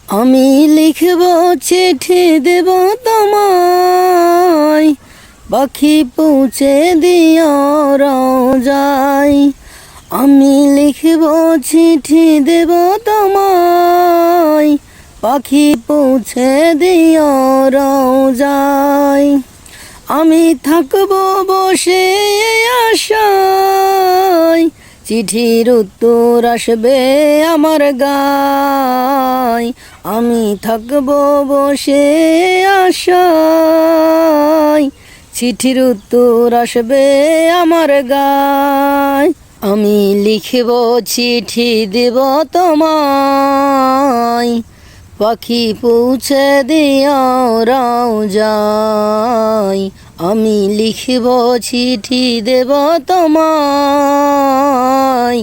আমি লিখব চিঠি দেব তোমায়, পাখি পৌঁছে দিও রোজায়। আমি লিখব চিঠি দেব তোমায়, পাখি পৌঁছে দিও রোজায়। আমি থাকব বসে আশায়, চিঠির উত্তর আসবে আমার গায়। আমি থাকব বসে আশায়, চিঠির উত্তর আসবে আমার গায়। আমি লিখব চিঠি দেব তোমায়, পাখি পৌঁছে দিও রোজায়। আমি লিখব চিঠি দেব তোমায়,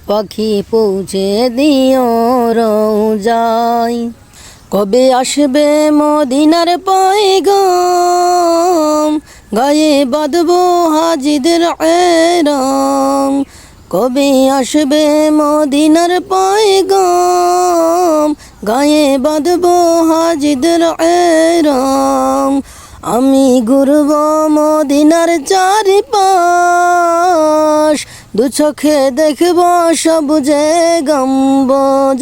পাখি পৌঁছে দিও রোজায়। কবে আসবে মদিনার পয়গাম, গায়ে বাঁধব হাজিদের এহরাম। কবে আসবে মদিনার পয়গাম, গায়ে বাঁধব হাজিদের এহরাম। আমি ঘুরব মদিনার চারিপাশ, দু চোখে দেখব সবুজে গম্বুজ।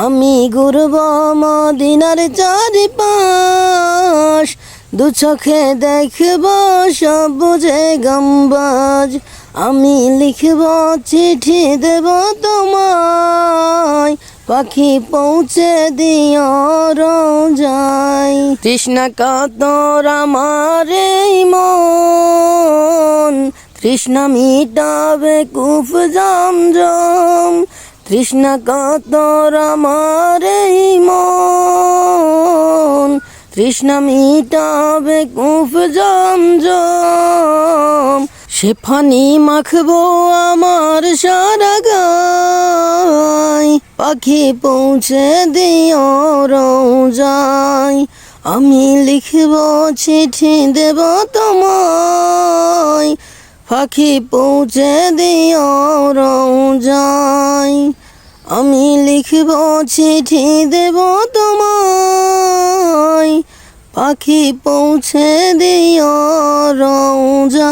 আমি ঘুরব মদিনার চারিপাশ, দু চোখে দেখব সবুজে গম্বুজ। আমি লিখব চিঠি দেব তোমায়, পাখি পৌঁছে দিও রোজায়। তৃষ্ণা কাতর আমার এই মন, তৃষ্ণা মিটাবে কূপ জমজম। তৃষ্ণা কাতর আমার এই মন, তৃষ্ণা মিটাবে কূপ জমজম। সে পানি মাখবো আমার সারা গায়, পাখি পৌঁছে দিও রোজায়। আমি লিখব চিঠি দেব তোমায়, পাখি পৌঁছে দিও রোজায়। আমি লিখব চিঠি দেব তোমায়, পাখি পৌঁছে দিও রোজায়।